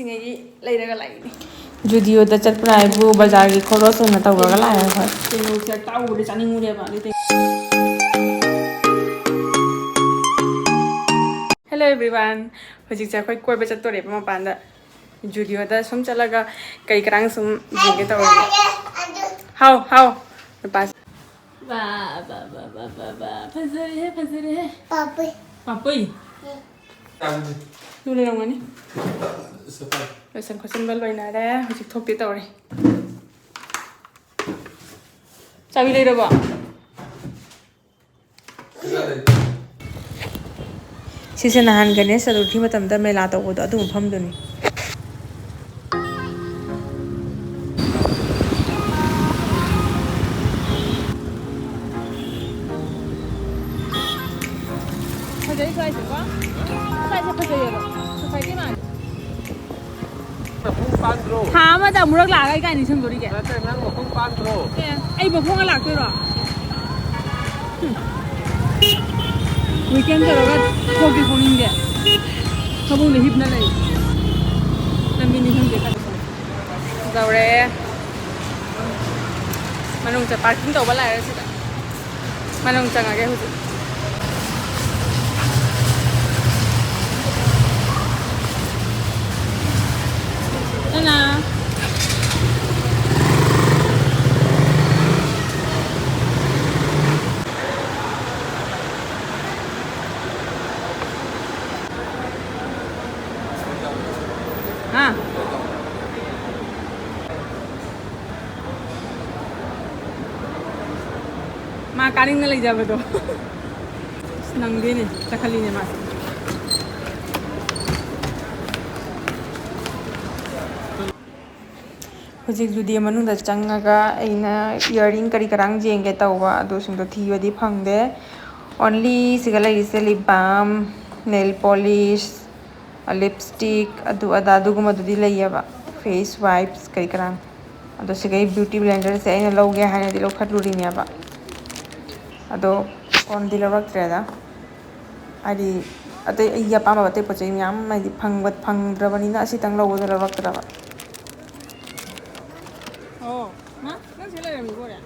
सिंगी लेरगा लाइनी जुदियो दा चटपना आइबु बाजार की खरोस न तौरगा लाया है तेनो से टाउरे चानिंगुरे बा लेते हेलो एवरीवन हजिक से अखोय कोय बचत तोरे मपान जुदियो दा सुम चलगा कई करांग सुम जेगे तौरे हाउ हाउ पास बा बा बा बा बा बा फजरे है पापई पापई नु ले रंगनी लसन खसन बल बैना रे हजिक थोपे तौरे चाबी ले रबो सिसे नहान गणेश चतुर्थी मतमदा मेला तौबदो अदु मफमदुनी फजरे साइसे को साइसे फजरे सोसाइटी मा Phung pan ro. ꯊꯥ ꯑꯃꯗ ꯑꯃꯨꯔꯛ ꯂꯥꯛꯑꯒ ꯑꯩ ꯀꯥꯏꯅꯤ ꯁꯪꯗꯣꯔꯤꯒꯦ Nate nang phung pan ro. ꯑꯩ ꯃꯐꯝꯒ ꯂꯥꯛꯇꯣꯏꯔꯣ ꯋꯤꯀꯦꯟ ꯇꯧꯔꯒ ꯊꯣꯛꯇꯤ ꯊꯣꯛꯅꯤꯡꯗꯦ ꯊꯕꯛꯅ ꯍꯤꯞꯅ ꯂꯩ ꯂꯝꯕꯤꯅꯤ ꯈꯪꯗꯦ ꯌꯧꯔꯦ ꯃꯅꯨꯡꯗ ꯄꯥꯔꯀꯤꯡ ꯇꯧꯕ ꯂꯥꯛꯑꯦ ꯁꯤꯗ ꯃꯅꯨꯡ ꯆꯪꯉꯒꯦ ꯍꯧꯖꯤꯛ Nana. Ah. Ma kaning na lagi jabe to. Nang din eh, sakali ni mas. हजिक जुदी मनुंदा चंगागा अइना इयरिंग करी करांग जेंगे तौबा अदो सिंगदो थीबदी फंगदे ओनली सिगा लैसे lip balm nail polish lipstick अदु अदा दुगुमदुदी लैयबा फेस वाइप्स करी करांग अदो सिगा ब्यूटी ब्लेंडर से अइना लौगे हाइनादि लौखटलुरिनेबा अदो ओनदी लौरक्त्रेदा आदि अतै अय्या पामा बते पचै म्याम माइदि फंगद्रबनिना असितंग लौबदो लौरक्त्रबा Oh, ma? Nang sila rin mo rin.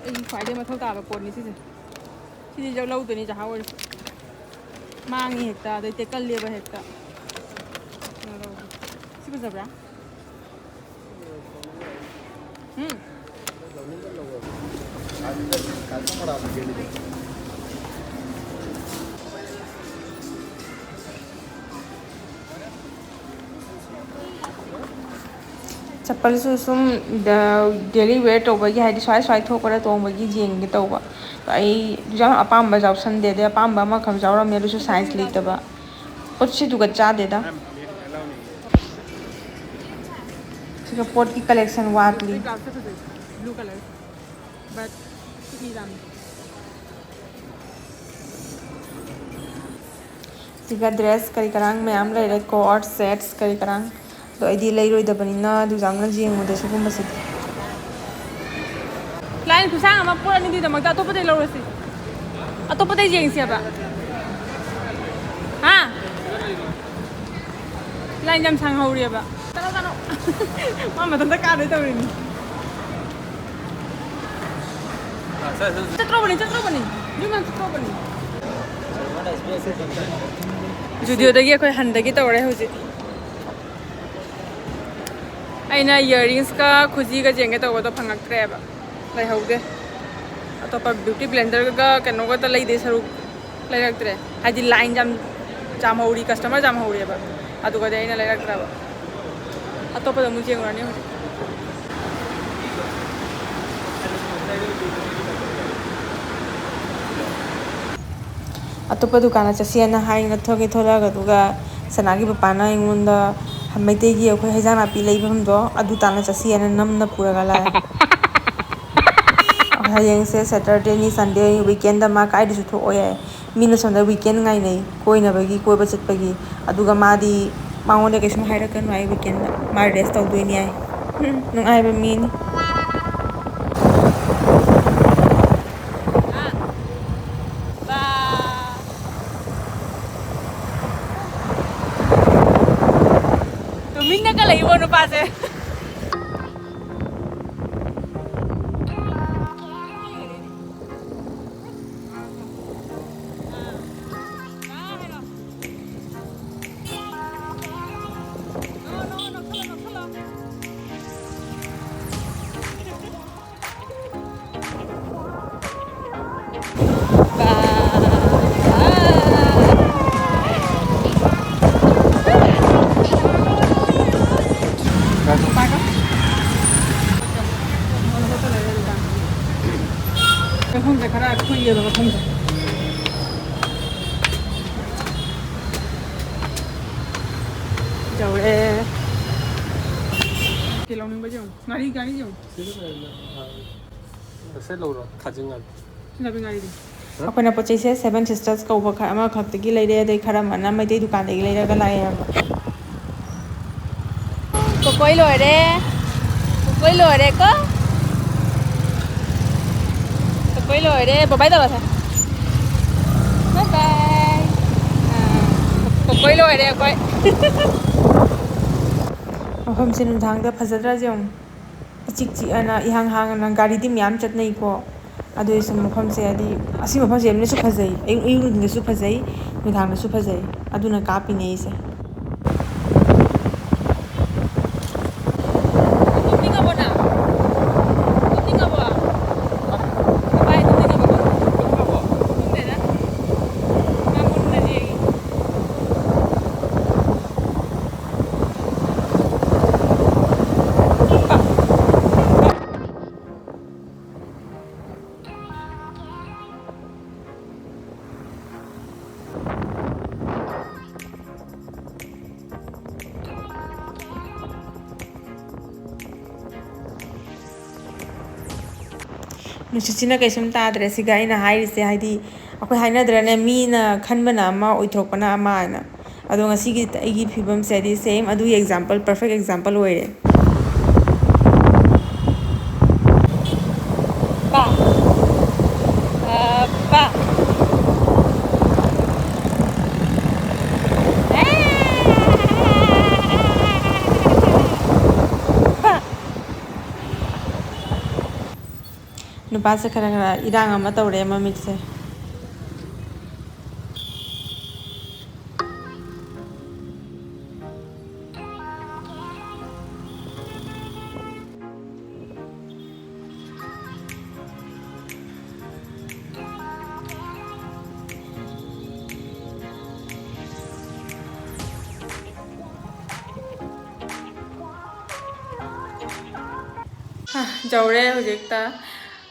Ay, pwede matutaba po ni sisi. Sisi jaw laudo ni jahawal. Mangi hekta, day tekal liba hekta. Siapa sabra? चप्पल सुम daily wear तौबगी हाइदि स्वाइ स्वाइ थोकरा तोंबगी जेंगे तौबा आई जम अपाम जाव संदे दे अपाम मा खम जावरम ने लुसु साइज लेतबा पोटसी दुगा चादेदा सिगा पोट की कलेक्शन वाटली Blue color. But ini dam. सिगा ड्रेस करी करांग मैम लेरे कोट सेट्स करी करांग तो आइदि लेरोइदबनिना दु जांगना जेंगुदे सुगुमबसि Lain kusang ama pura ni dito magta atopa tayo lorasi. Atopa tayo jeng siapa? Ha? Lain jam sang hauri ba? Tano tano. Mama tanda ka dito rin. Chatro bani. Juman chatro bani. Judio dagi akoy handagi tawre hoji. Aina earrings ka khuji ga jenge to to phangaktre ba. Lai haude. Atopa beauty blender ga kano ga ta lai de saru lai raktre. Haji line jam hauri customer jam hauri ba. Adu ga aina lai raktra ba. Atopa da mu jengurani hoji. अतोप दुकान चसीना हाइना थोगे थोलागा दुगा सनागी पपाना इंगुंदा मैतेगी अखोय हेजान आपी लेबमदो अदु ताना चसीना नमना पुरगा ला हयेंग से Saturday नि Sunday weekend मा काइदसु थोया मीना संडे वीकेंड ngai nei कोइनाबगी कोइबा चटपगी अदुगा मादी मांगोने केसम हाइरकन वाई वीकेंड मा रेस्ट तौदोइनी आइ नुंगाइबा मीनी ꯂꯤꯡꯅꯒ ꯂꯩꯕꯣ ꯅꯨꯄꯥꯁꯦ mafamse khara khuiyeba mafamse jaure kilauning ba jong ngari gari jong sẽ lâu rồi khá chừng ngắn nabi ngari di ꯑꯩꯈꯣꯏꯅ ꯄꯣꯠ ꯆꯩꯁꯦ ꯁꯦꯚꯦꯟ ꯁꯤꯁꯇꯔꯁ ꯀꯧꯕ ꯑꯃꯈꯛꯇꯒꯤ ꯂꯩꯔꯦ ꯑꯗꯩ ꯈꯔ ꯑꯃꯅ ꯃꯩꯇꯩ ꯗꯨꯀꯥꯟꯗꯒꯤ ꯂꯩꯔꯒ ꯂꯥꯛꯑꯦꯕ kokoi lore ko kokoi lore bye bye tawase bye bye kokoi lore koi ꯃꯐꯝꯁꯦ ꯅꯨꯡꯗꯥꯡꯗ ꯐꯖꯗ꯭ꯔꯥ ꯌꯦꯡꯉꯨ ꯏꯆꯤꯛ ꯆꯤꯛꯑꯅ ꯏꯍꯥꯡ ꯍꯥꯡꯉꯅ ꯒꯥꯔꯤꯗꯤ ꯃꯌꯥꯝ ꯆꯠꯅꯩꯀꯣ ꯑꯗꯨꯏꯁꯨ ꯃꯐꯝꯁꯦ ꯍꯥꯏꯗꯤ ꯑꯁꯤ ꯃꯐꯝꯁꯦ ꯌꯥꯝꯅꯁꯨ ꯐꯖꯩ ꯑꯌꯨꯛ ꯅꯨꯡꯊꯤꯟꯗꯁꯨ ꯐꯖꯩ ꯅꯨꯡꯗꯥꯡꯗꯁꯨ ꯐꯖꯩ ꯑꯗꯨꯅ ꯀꯥꯞꯄꯤꯅꯦ ꯑꯩꯁꯦ ꯅꯨꯡꯁꯤꯠꯁꯤꯅ ꯀꯩꯁꯨꯝ ꯇꯥꯗ꯭ꯔꯦ ꯁꯤꯒ ꯑꯩꯅ ꯍꯥꯏꯔꯤꯁꯦ ꯍꯥꯏꯗꯤ ꯑꯩꯈꯣꯏ ꯍꯥꯏꯅꯗ꯭ꯔꯅꯦ ꯃꯤꯅ ꯈꯟꯕꯅ ꯑꯃ ꯑꯣꯏꯊꯣꯛꯄꯅ ꯑꯃ ꯍꯥꯏꯅ ꯑꯗꯣ ꯉꯁꯤꯒꯤ ꯑꯩꯒꯤ ꯐꯤꯕꯝꯁꯦ ꯍꯥꯏꯗꯤ ꯁꯦꯝ ꯑꯗꯨꯒꯤ ꯑꯦꯛꯖꯥꯝꯄꯜ ꯄꯔꯐꯦꯛ ꯑꯦꯛꯖꯥꯝꯄꯜ ꯑꯣꯏꯔꯦ ꯅꯨꯄꯥꯁꯦ ꯈꯔ ꯈꯔ ꯏꯔꯥꯡ ꯑꯃ ꯇꯧꯔꯦ ꯃꯃꯤꯠꯁꯦ ꯖꯧꯔꯦ ꯍꯧꯖꯤꯛꯇ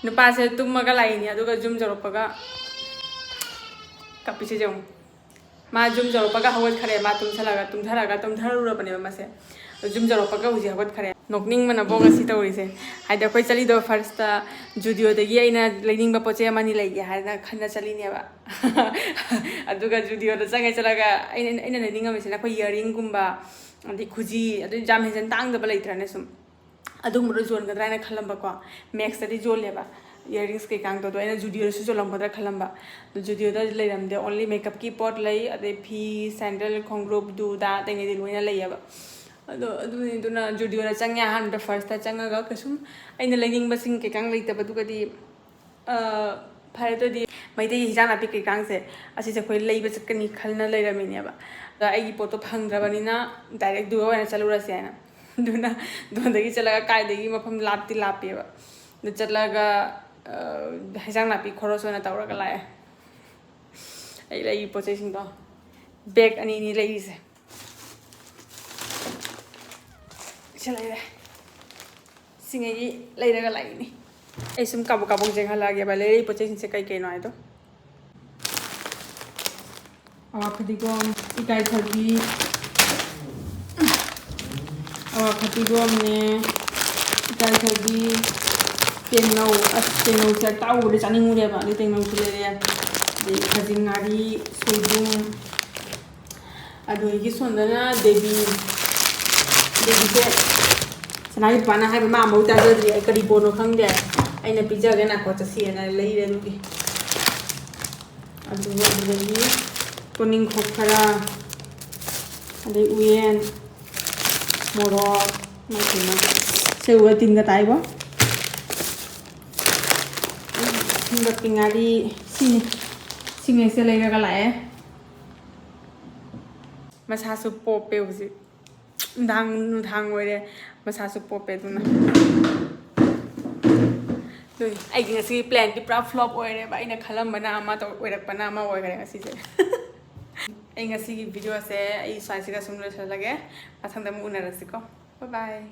ꯅꯨꯄꯥꯁꯦ ꯇꯨꯝꯃꯒ ꯂꯥꯛꯏꯅꯤ ꯑꯗꯨꯒ ꯖꯨꯝ ꯖꯧꯔꯛꯄꯒ ꯀꯞꯄꯤꯁꯦ ꯖꯧ ꯃꯥ ꯖꯨꯝ ꯖꯧꯔꯛꯄꯒ ꯍꯧꯒꯠꯈꯔꯦ ꯃꯥ ꯇꯨꯝꯊꯔꯨꯔꯕꯅꯦꯕ ꯃꯥꯁꯦ ꯖꯨꯝ ꯖꯧꯔꯛꯄꯒ ꯍꯧꯖꯤꯛ ꯍꯧꯒꯠꯈꯔꯦ ꯅꯣꯛꯅꯤꯡꯕꯅꯕꯣ ꯉꯁꯤ ꯇꯧꯔꯤꯁꯦ ꯍꯥꯏꯗꯤ ꯑꯩꯈꯣꯏ ꯆꯠꯂꯤꯗꯣ ꯐꯥꯔꯁꯇ ꯖꯨꯗꯤꯑꯣꯗꯒꯤ ꯑꯩꯅ ꯂꯩꯅꯤꯡꯕ ꯄꯣꯠ ꯆꯩ ꯑꯃꯅꯤ ꯂꯩꯒꯦ ꯍꯥꯏꯅ ꯈꯟꯅ ꯆꯠꯂꯤꯅꯦꯕ ꯑꯗꯨꯒ ꯖꯨꯗꯤꯑꯣꯗ ꯆꯠꯂꯒ ꯑꯩꯅ ꯂꯩꯅꯤꯡꯉꯝꯃꯤꯁꯤꯅ ꯑꯩꯈꯣꯏ ꯏꯌꯥꯔꯤꯡꯒꯨꯝꯕ ꯑꯗꯩ ꯈꯨꯖꯤ ꯑꯗꯨ ꯌꯥꯝ ꯍꯦꯟꯖꯟ ꯇꯥꯡꯗꯕ ꯂꯩꯇ꯭ꯔꯅꯦ ꯁꯨꯝ ꯑꯗꯨꯒꯨꯝꯕꯗꯣ ꯌꯣꯟꯒꯗ꯭ꯔꯥ ꯍꯥꯏꯅ ꯈꯜꯂꯝꯕꯀꯣ ꯃꯦꯛꯁꯇꯗꯤ ꯌꯣꯜꯂꯦꯕ ꯏꯌꯥꯔꯤꯡꯁ ꯀꯩꯀꯥꯡꯗꯣ ꯑꯩꯅ ꯖꯨꯗꯤꯑꯣꯗꯁꯨ ꯌꯣꯜꯂꯝꯒꯗ꯭ꯔꯥ ꯈꯜꯂꯝꯕ ꯑꯗꯣ ꯖꯨꯗꯤꯑꯣꯗ ꯂꯩꯔꯝꯗꯦ ꯑꯣꯟꯂꯤ ꯃꯦꯀꯞꯀꯤ ꯄꯣꯠ ꯂꯩ ꯑꯗꯩ ꯐꯤ ꯁꯦꯟꯗꯜ ꯈꯣꯡꯒ꯭ꯔꯨꯞ ꯗꯨꯗꯥ ꯑꯇꯩꯉꯩꯗꯤ ꯂꯣꯏꯅ ꯂꯩꯌꯦꯕ ꯑꯗꯣ ꯑꯗꯨꯅ ꯖꯨꯗꯤꯑꯣꯗ ꯆꯪꯉꯦ ꯑꯍꯥꯟꯕꯗ ꯐꯥꯔꯁꯇ ꯆꯪꯉꯒ ꯀꯩꯁꯨꯝ ꯑꯩꯅ ꯂꯩꯅꯤꯡꯕꯁꯤꯡ ꯀꯩꯀꯥꯡ ꯂꯩꯇꯕꯗꯨꯒꯗꯤ ꯐꯔꯦ ꯑꯗꯨꯗꯤ ꯃꯩꯇꯩꯒꯤ ꯍꯤꯟꯖꯥꯡ ꯅꯥꯄꯤ ꯀꯩꯀꯥꯡꯁꯦ ꯑꯁꯤꯁꯦ ꯑꯩꯈꯣꯏ ꯂꯩꯕ ꯆꯠꯀꯅꯤ ꯈꯜꯅ ꯂꯩꯔꯝꯃꯤꯅꯦꯕ ꯑꯗ ꯑꯩꯒꯤ ꯄꯣꯠꯇꯣ ꯐꯪꯗ꯭ꯔꯕꯅꯤꯅ ꯗꯥꯏꯔꯦꯛ ꯗꯨꯒ ꯑꯣꯏꯅ ꯆꯠꯂꯨꯔꯁꯦ ꯍꯥꯏꯅ ꯑꯗꯨꯅ ꯗꯣꯟꯗꯒꯤ ꯆꯠꯂꯒ ꯀꯥꯏꯗꯒꯤ ꯃꯐꯝ ꯂꯥꯞꯇꯤ ꯂꯥꯞꯄꯦꯕ ꯑꯗꯨ ꯆꯠꯂꯒ ꯍꯤꯟꯖꯥꯡ ꯅꯥꯄꯤ ꯈꯣꯔꯁ ꯑꯣꯏꯅ ꯇꯧꯔꯒ ꯂꯥꯛꯑꯦ ꯑꯩ ꯂꯩꯔꯤ ꯄꯣꯠ ꯆꯩꯁꯤꯡꯗꯣ ꯕꯦꯒ ꯑꯅꯤꯅꯤ ꯂꯩꯔꯤꯁꯦ ꯁꯤ ꯂꯩꯔꯦ ꯁꯤꯉꯩꯒꯤ ꯂꯩꯔꯒ ꯂꯥꯛꯏꯅꯤ ꯑꯩ ꯁꯨꯝ ꯀꯥꯕꯣꯛ ꯌꯦꯡꯍꯜꯂꯛꯑꯒꯦꯕ ꯂꯩꯔꯤ ꯄꯣꯠ ꯆꯩꯁꯤꯡꯁꯦ ꯀꯩ ꯀꯩꯅꯣ ꯍꯥꯏꯗꯣ ꯑꯋꯥ ꯐꯗꯤꯒꯣꯝ ꯏꯀꯥꯏꯊꯕꯤ ꯑꯋꯥ ꯐꯗꯤꯒꯣꯝꯅꯦ ꯏꯀꯥꯏꯊꯕꯤ ꯇꯦꯡꯅꯧ ꯇꯦꯡꯅꯧꯁꯦ ꯇꯥꯎꯕꯗ ꯆꯥꯅꯤꯡꯉꯨꯔꯦꯕ ꯑꯗꯩ ꯇꯦꯡꯅꯧꯁꯨ ꯂꯩꯔꯦ ꯑꯗꯩ ꯈꯥꯖꯤꯡ ꯉꯥꯔꯤ ꯁꯣꯏꯕꯨꯝ ꯑꯗꯒꯤ ꯁꯣꯝꯗꯅ ꯗꯦꯕꯤꯁꯦ ꯁꯅꯥꯒꯤ ꯅꯨꯄꯥꯅ ꯍꯥꯏꯕ ꯃꯥ ꯑꯃꯐꯥꯎ ꯆꯥꯖꯗ꯭ꯔꯤ ꯑꯩ ꯀꯔꯤ ꯄꯣꯠꯅꯣ ꯈꯪꯗꯦ ꯑꯩꯅ ꯄꯤꯖꯒꯦ ꯅꯥꯀꯣ ꯆꯠꯁꯤꯅ ꯂꯩꯔꯦ ꯑꯗꯨꯒꯤ ꯑꯗꯨꯒ ꯑꯗꯨꯗꯒꯤ ꯇꯣꯅꯤꯡꯈꯣꯛ ꯈꯔ ꯑꯗꯩ ꯎꯌꯦꯟ मोरok macam sewa tinggal tayo tinggal tinggal di sini sini selai kalah masa supo pe usi dang wede masa supo pe tu na tu ai ngasi plan di pra flop wede ba ina khalam bana ama to wede pana ama wede ngasi se ai ngasi video se ai sai se ka sumle lage pathang da mu unarasi ko bye bye